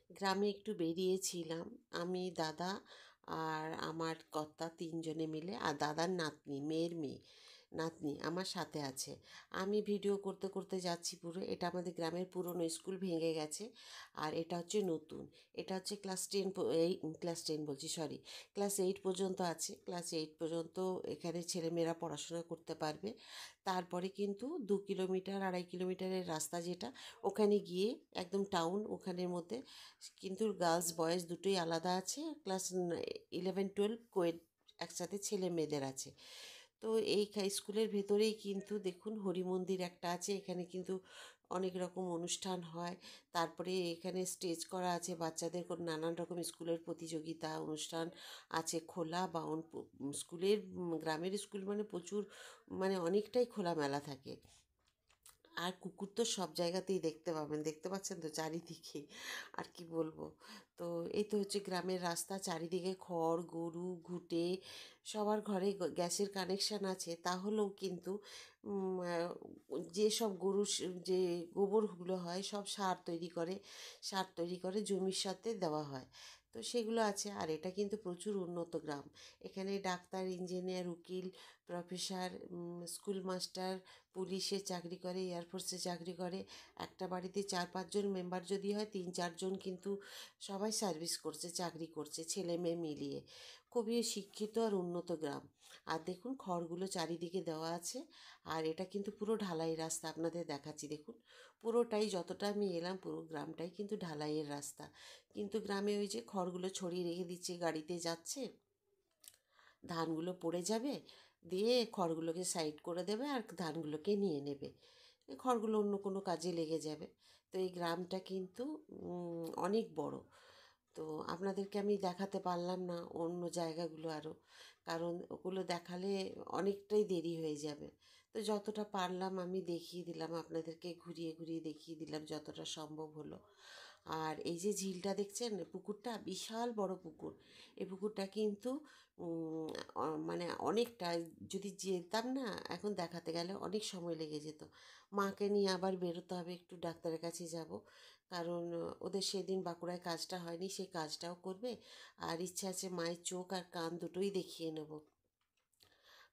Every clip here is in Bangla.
গ্রামে একটু বেরিয়েছিলাম আমি, দাদা আর আমার কর্তা, তিনজনে মিলে। আর দাদার নাতনি, মেয়ের মেয়ে নাতনি আমার সাথে আছে। আমি ভিডিও করতে করতে যাচ্ছি। পুরো এটা আমাদের গ্রামের পুরনো স্কুল, ভেঙে গেছে। আর এটা হচ্ছে নতুন। এটা হচ্ছে ক্লাস 10, এই ক্লাস 10 বলছি, সরি, ক্লাস 8 পর্যন্ত আছে। ক্লাস 8 পর্যন্ত এখানে ছেলেমেয়েরা পড়াশোনা করতে পারবে। তারপরে কিন্তু 2 কিলোমিটার, 2.5 কিলোমিটারের রাস্তা যেটা, ওখানে গিয়ে একদম টাউন, ওখানের মধ্যে কিন্তু গার্লস বয়েজ দুটোই আলাদা আছে। ক্লাস 11, 12 কোয়েড একসাথে ছেলে মেয়েদের আছে। তো এই স্কুলের ভেতরেই কিন্তু দেখুন হরি মন্দির একটা আছে। এখানে কিন্তু অনেক রকম অনুষ্ঠান হয়। তারপরে এখানে স্টেজ করা আছে বাচ্চাদের নানান রকম স্কুলের প্রতিযোগিতা অনুষ্ঠান আছে। খোলা স্কুলের, গ্রামের স্কুল মানে প্রচুর, মানে অনেকটাই খোলামেলা থাকে। আর কুকুর তো সব জায়গাতেই দেখতে পাবেন, দেখতে পাচ্ছেন তো চারিদিকে। আর কি বলবো। তো এই তো হচ্ছে গ্রামের রাস্তা, চারিদিকে খড়, গরু, ঘুঁটে। সবার ঘরে গ্যাসের কানেকশান আছে, তাহলেও কিন্তু যেসব যে গোবরগুলো হয় সব সার তৈরি করে জমির সাথে দেওয়া হয়। তো সেগুলো আছে। আর এটা কিন্তু প্রচুর উন্নত গ্রাম। এখানে ডাক্তার, ইঞ্জিনিয়ার, উকিল, প্রফেসর, স্কুল মাস্টার, পুলিশে চাকরি করে, এয়ারফোর্সে চাকরি করে। একটা বাড়িতে 4-5 জন মেম্বার যদি হয়, 3-4 জন কিন্তু সবাই সার্ভিস করছে, চাকরি করছে, ছেলে মেয়ে মিলিয়ে। খুবই শিক্ষিত আর উন্নত গ্রাম। আর দেখুন খড়গুলো চারিদিকে দেওয়া আছে। আর এটা কিন্তু পুরো ঢালাই রাস্তা, আপনাদের দেখাচ্ছি দেখুন। পুরোটাই, যতটা আমি এলাম, পুরো গ্রামটাই কিন্তু ঢালাইয়ের রাস্তা। কিন্তু গ্রামে ওই যে খড়গুলো ছড়িয়ে রেখে দিচ্ছে, গাড়িতে যাচ্ছে, ধানগুলো পড়ে যাবে, দিয়ে খড়গুলোকে সাইড করে দেবে আর ধানগুলোকে নিয়ে নেবে। এই খড়গুলো অন্য কোনো কাজে লেগে যাবে। তো এই গ্রামটা কিন্তু অনেক বড়। তো আপনাদেরকে আমি দেখাতে পারলাম না অন্য জায়গাগুলো আরও, কারণ ওগুলো দেখালে অনেকটাই দেরি হয়ে যাবে। তো যতটা পারলাম আমি দেখিয়ে দিলাম আপনাদেরকে, ঘুরিয়ে ঘুরিয়ে দেখিয়ে দিলাম যতটা সম্ভব হলো। আর এই যে ঝিলটা দেখছেন, পুকুরটা বিশাল বড় পুকুর। এই পুকুরটা কিন্তু মানে অনেকটা, যদি যেতাম না এখন দেখাতে গেলে অনেক সময় লেগে যেত। মাকে নিয়ে আবার বেরোতে হবে, একটু ডাক্তারের কাছে যাব। কারণ ওদের সেদিন বাঁকুড়ায় কাজটা হয়নি, সেই কাজটাও করবে। আর ইচ্ছা আছে মায়ের চোখ আর কান দুটোই দেখিয়ে নেব।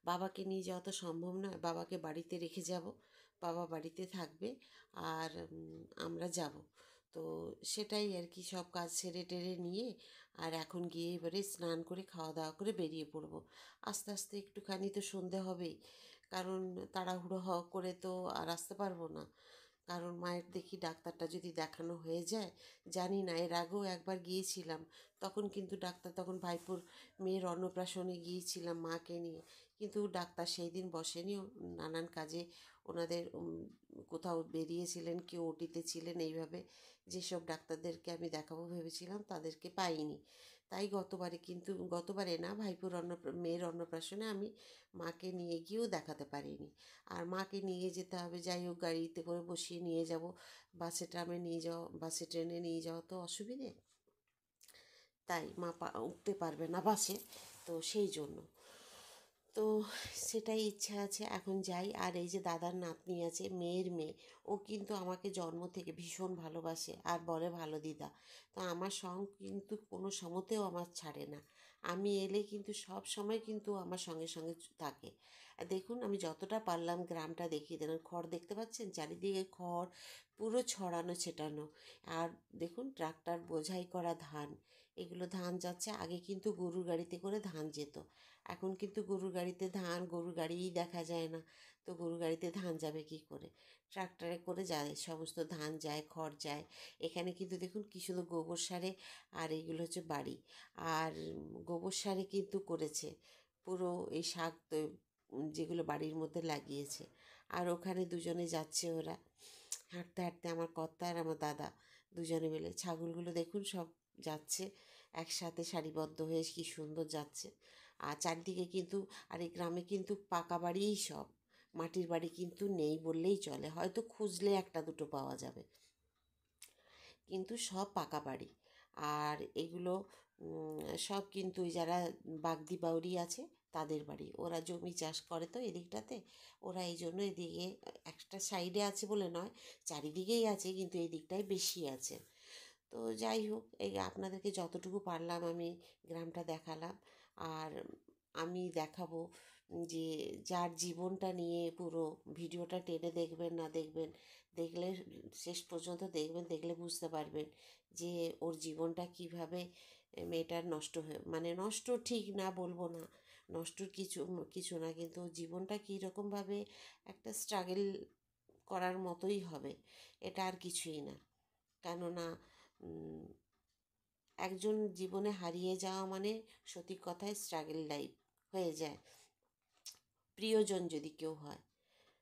বাবাকে নিয়ে যাওয়া তো সম্ভব নয়, বাবাকে বাড়িতে রেখে যাব। বাবা বাড়িতে থাকবে। আর আমরা যাব। তো সেটাই আর কি, সব কাজ সেরে টেরে নিয়ে আর এখন গিয়ে এবারে স্নান করে খাওয়া দাওয়া করে বেরিয়ে পড়বো। আস্তে আস্তে একটুখানি তো সন্ধে হবেই, কারণ তাড়াহুড়ো করে তো আর আসতে পারবো না। কারণ মায়ের দেখি ডাক্তারটা যদি দেখানো হয়ে যায়, জানি না, এর আগেও একবার গিয়েছিলাম, তখন কিন্তু ডাক্তার, তখন ভাইপোর মেয়ের অন্নপ্রাশনে গিয়েছিলাম মাকে নিয়ে, কিন্তু ডাক্তার সেই দিন বসেনি, নানান কাজে ওনাদের কোথাও বেরিয়েছিলেন, কেউ ওটিতে ছিলেন, এইভাবে যেসব ডাক্তারদেরকে আমি দেখাবো ভেবেছিলাম তাদেরকে পাইনি। তাই গতবারে না, ভাইপোর মেয়ের অন্নপ্রাশনে আমি মাকে নিয়ে গিয়েও দেখাতে পারিনি। আর মাকে নিয়ে যেতে হবে, যাই হোক গাড়িতে করে বসিয়ে নিয়ে যাব। বাসে ট্রেনে নিয়ে যাওয়া তো অসুবিধে। তাই মা উঠতে পারবে না বাসে। তো সেই জন্য তো সেটাই ইচ্ছা আছে, এখন যাই। আর এই যে দাদার নাতনি আছে, মেয়ের মেয়ে, ও কিন্তু আমাকে জন্ম থেকে ভীষণ ভালোবাসে আর বলে ভালো দিদা। তো আমার কিন্তু কোনো সময়তেও আমার ছাড়ে না। আমি এলে কিন্তু সব সময় কিন্তু আমার সঙ্গে সঙ্গে থাকে। আর দেখুন আমি যতটা পারলাম গ্রামটা দেখিয়ে দিলাম। খড় দেখতে পাচ্ছেন, চারিদিকে খড় পুরো ছড়ানো ছেটানো। আর দেখুন ট্রাক্টর বোঝাই করা ধান, এগুলো ধান যাচ্ছে। আগে কিন্তু গরুর গাড়িতে করে ধান যেত, এখন কিন্তু গরুর গাড়িই দেখা যায় না। তো গরুর গাড়িতে ধান যাবে কি করে? ট্রাক্টরে করে যায়, সমস্ত ধান যায়, খড় যায়। এখানে কিন্তু দেখুন কি শুধু গোবর সারে। আর এইগুলো হচ্ছে বাড়ি। আর গোবর সারে কিন্তু করেছে পুরো এই শাক তো, যেগুলো বাড়ির মধ্যে লাগিয়েছে। আর ওখানে দুজনে যাচ্ছে ওরা হাঁটতে হাঁটতে, আমার কর্তা আর আমার দাদা দুজনে মিলে। ছাগলগুলো দেখুন সব যাচ্ছে একসাথে সারিবদ্ধ হয়ে, কি সুন্দর যাচ্ছে। আর চারদিকে কিন্তু, আর এই গ্রামে কিন্তু পাকা বাড়িই সব, মাটির বাড়ি কিন্তু নেই বললেই চলে, হয়তো খুঁজলে একটা দুটো পাওয়া যাবে, কিন্তু সব পাকা বাড়ি। আর এগুলো সব কিন্তু ওই যারা বাগদি বাউরি আছে তাদের বাড়ি। ওরা জমি চাষ করে তো এদিকটাতে, ওরা এই জন্য এদিকে একটা সাইডে আছে বলে নয়, চারিদিকেই আছে, কিন্তু এই দিকটায় বেশি আছে। তো তো যাই হোক, এই আপনাদেরকে যতটুকু পারলাম আমি গ্রামটা দেখালাম। আর আমি দেখাবো যে যার জীবনটা নিয়ে পুরো ভিডিওটা টেনে দেখবেন না দেখবেন, দেখলে শেষ পর্যন্ত দেখবেন, দেখলে বুঝতে পারবেন যে ওর জীবনটা কিভাবে মেয়েটার নষ্ট হয়ে, মানে নষ্ট ঠিক না বলবো না, নষ্টর কিছু কিছু না, কিন্তু ওর জীবনটা কীরকমভাবে একটা স্ট্রাগল করার মতোই হবে, এটা আর কিছুই না। কেননা একজন জীবনে হারিয়ে যাওয়া মানে সত্যি কথায় স্ট্রাগল লাইফ হয়ে যায়, প্রিয়জন যদি কেউ হয়।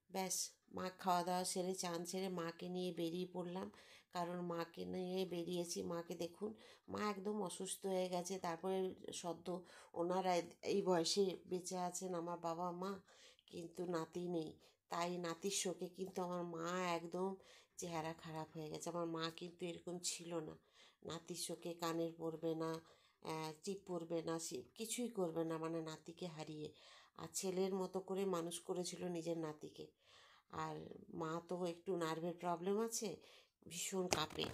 ব্যাস, মা খাওয়া দাওয়া সেরে চান সেরে মাকে নিয়ে বেরিয়ে পড়লাম। কারণ মাকে নিয়ে বেরিয়েছি, মাকে দেখুন মা একদম অসুস্থ হয়ে গেছে। তারপরে সদ্য ওনারা এই বয়সে বেঁচে আছেন আমার বাবা মা, কিন্তু নাতি নেই। তাই নাতির শোকে কিন্তু আমার মা একদম চেহারা খারাপ হয়ে গেছে। আমার মা কিন্তু এরকম ছিল না, নাতির শোকে কানের পরবে না, টিপ পরবে না, কিছুই করবে না, মানে নাতিকে হারিয়ে। আর ছেলের মতো করে মানুষ করেছিল নিজের নাতিকে। আর মা তো একটু নার্ভের প্রবলেম আছে, ভীষণ কাঁপে।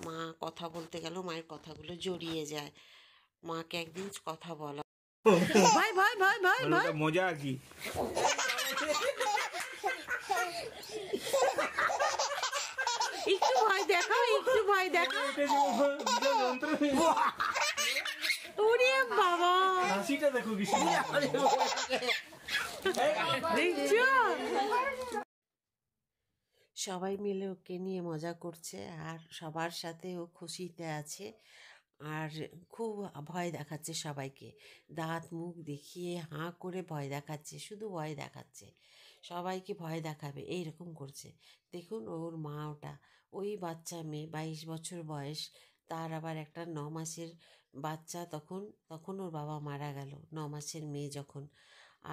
মা কথা বলতে গেলেও মায়ের কথাগুলো জড়িয়ে যায়। মাকে একদিন কথা বলা, ভাই ভাই ভাই ভাই ভাই মজা কি একটু ভয় দেখাও, একটু ভয় দেখাও। ওরে বাবা, হাসিটা দেখো কি দেখছো? সবাই মিলে ওকে নিয়ে মজা করছে আর সবার সাথে ও খুশিতে আছে। আর খুব ভয় দেখাচ্ছে সবাইকে, দাঁত মুখ দেখিয়ে হাঁ করে ভয় দেখাচ্ছে, শুধু ভয় দেখাচ্ছে, সবাইকে ভয় দেখাবে এইরকম করছে। দেখুন ওর মা, ওটা ওই বাচ্চা মেয়ে, 22 বছর বয়স, তার আবার একটা 9 মাসের বাচ্চা। তখন তখন ওর বাবা মারা গেল, 9 মাসের মেয়ে যখন।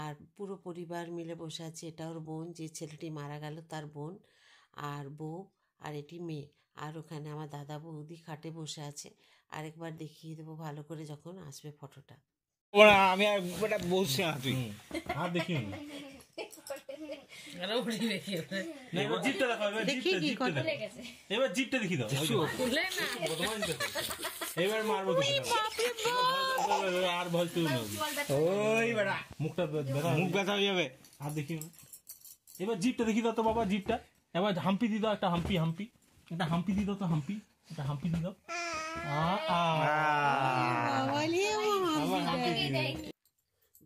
আর পুরো পরিবার মিলে বসে আছে। এটা ওর বোন, যে ছেলেটি মারা গেল তার বোন, আর বউ, আর এটি মেয়ে। আর ওখানে আমার দাদা বৌদি খাটে বসে আছে। আরেকবার দেখিয়ে দেবো ভালো করে যখন আসবে ফটোটা। আমি বেটা বলছি না, তুই আর দেখিও না। এবার জিপটা দেখো, এবার জিপটা দেখি দাও, এবার মারবো আর ভয় তুই ওই বেটা মুখটা মুখ ব্যথা হয়ে যাবে। আর দেখিও না, এবার জিপটা দেখি দাও তো বাবা, জিপটা এবার হাম্পি দি দাও, একটা হাম্পি হাম্পি, একটা হাম্পি দি দাও তো, হাম্পি, একটা হাম্পি দি দাও।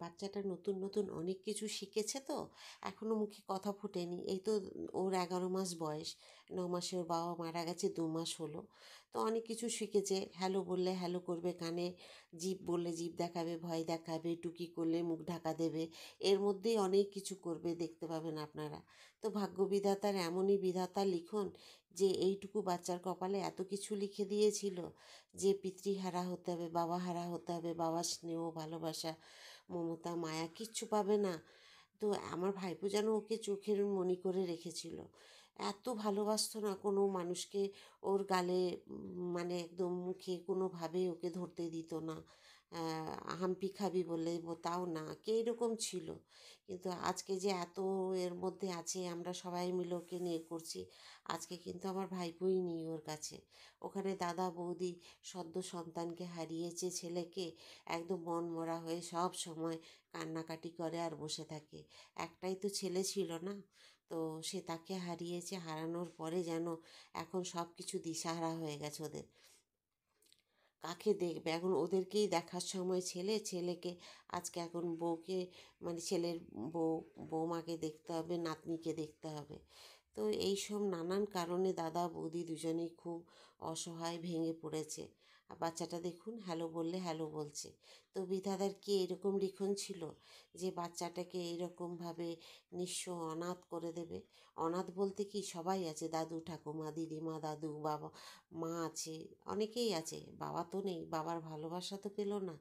বাচ্চাটা নতুন নতুন অনেক কিছু শিখেছে, তো এখনও মুখে কথা ফুটেনি। এই তো ওর 11 মাস বয়স, 9 মাসে ওর বাবা মারা গেছে, 2 মাস হলো। তো অনেক কিছু শিখেছে। হ্যালো বললে হ্যালো করবে কানে, জিভ বললে জিভ দেখাবে, ভয় দেখাবে, টুকি করলে মুখ ঢাকা দেবে, এর মধ্যেই অনেক কিছু করবে, দেখতে পাবেন আপনারা। তো ভাগ্যবিধাতার এমনই বিধাতার লিখন যে এইটুকু বাচ্চার কপালে এত কিছু লিখে দিয়েছিল যে পিতৃহারা হতে হবে, বাবা হারা হতে হবে, বাবার স্নেহ ভালোবাসা মমতা মায়া কিচ্ছু পাবে না। তো আমার ভাইপো যেন ওকে চোখের মণি করে রেখেছিল, এত ভালোবাসতো না কোনো মানুষকে। ওর গালে মানে একদম মুখে কোনোভাবে ওকে ধরতে দিত না। হাম্পি খাবি বললে তাও না, কে এরকম ছিল। কিন্তু আজকে যে এত এর মধ্যে আছে, আমরা সবাই মিলে ওকে নিয়ে করছি। আজকে কিন্তু আমার ভাইপোই নেই ওর কাছে। ওখানে দাদা বৌদি সদ্য সন্তানকে হারিয়েছে, ছেলেকে, একদম মন মরা হয়ে সব সময় কান্নাকাটি করে আর বসে থাকে। একটাই তো ছেলে ছিল না, তো সে তাকে হারিয়েছে। হারানোর পরে যেন এখন সব কিছু দিশাহারা হয়ে গেছে ওদের। কাকে দেখবে এখন, ওদেরকেই দেখার সময় ছেলেকে আজকে এখন বউকে, মানে ছেলের বউ, বৌমাকে দেখতে হবে, নাতনিকে দেখতে হবে। তো এইসব নানান কারণে দাদা বৌদি দুজনেই খুব অসহায়, ভেঙে পড়েছে। আর বাচ্চাটা দেখুন হ্যালো বললে হ্যালো বলছে। তো বিধাতার কি এরকম লিখন ছিল যে বাচ্চাটাকে এইরকমভাবে নিঃস্ব অনাথ করে দেবে? অনাথ বলতে কি সবাই আছে, দাদু ঠাকুমা দিদিমা দাদু বাবা মা আছে, অনেকেই আছে, বাবা তো নেই, বাবার ভালোবাসা তো পেলো না।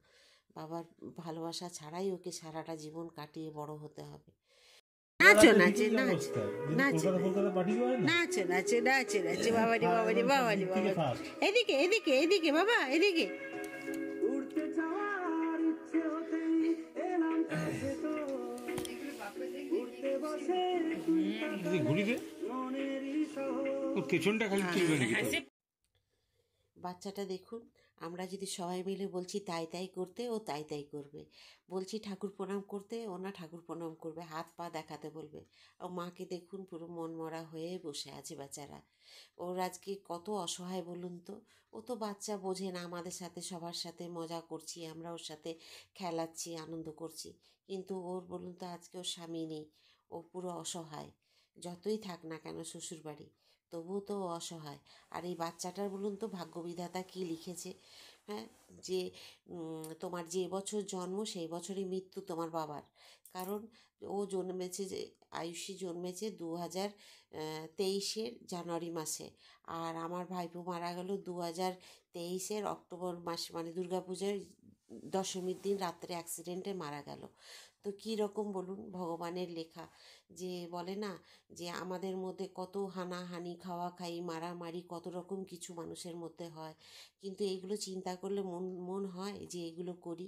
বাবার ভালোবাসা ছাড়াই ওকে সারাটা জীবন কাটিয়ে বড় হতে হবে। নাচো নাচে নাচ নাচে নাচো নাচে নাচে নাচে, বাবারি বাবারি বাবারি বাবারি, এদিকে এদিকে এদিকে বাবা এদিকে। ঘুরি দে, পেছনটা খালি চলবে নাকি? বাচ্চাটা দেখুন, আমরা যদি সবাই মিলে বলছি তাই তাই করতে, ও তাই তাই করবে। বলছি ঠাকুর প্রণাম করতে, ও না ঠাকুর প্রণাম করবে, হাত পা দেখাতে বলবে। ও মাকে দেখুন পুরো মনমরা হয়ে বসে আছে বেচারা। ওর আজকে কত অসহায় বলুন তো। ও তো বাচ্চা, বোঝে না আমাদের সাথে সবার সাথে মজা করছি, আমরা ওর সাথে খেলাচ্ছি, আনন্দ করছি, কিন্তু ওর বলুন তো আজকে ওর স্বামী নেই। ও পুরো অসহায়। যতই থাক না কেন শ্বশুরবাড়ি, তবুও তো ও অসহায়। আর এই বাচ্চাটার বলুন তো ভাগ্যবিধাতা কী লিখেছে, হ্যাঁ, যে তোমার যে বছর জন্ম সেই বছরই মৃত্যু তোমার বাবার। কারণ ও জন্মেছে, যে আয়ুষী জন্মেছে 2023-এর জানুয়ারি মাসে, আর আমার ভাইপো মারা গেল 2023-এর অক্টোবর মাসে, মানে দুর্গাপূজার দশমীর দিন রাত্রে অ্যাক্সিডেন্টে মারা গেল। তো কী রকম বলুন ভগবানের লেখা, যে বলে না যে আমাদের মধ্যে কত হানাহানি, খাওয়া খাই, মারামারি, কত রকম কিছু মানুষের মধ্যে হয়, কিন্তু এইগুলো চিন্তা করলে মন মন হয় যে এগুলো করি।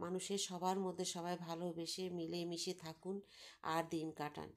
মানুষের সবার মধ্যে সবাই ভালোবেসে মিলেমিশে থাকুন আর দিন কাটান।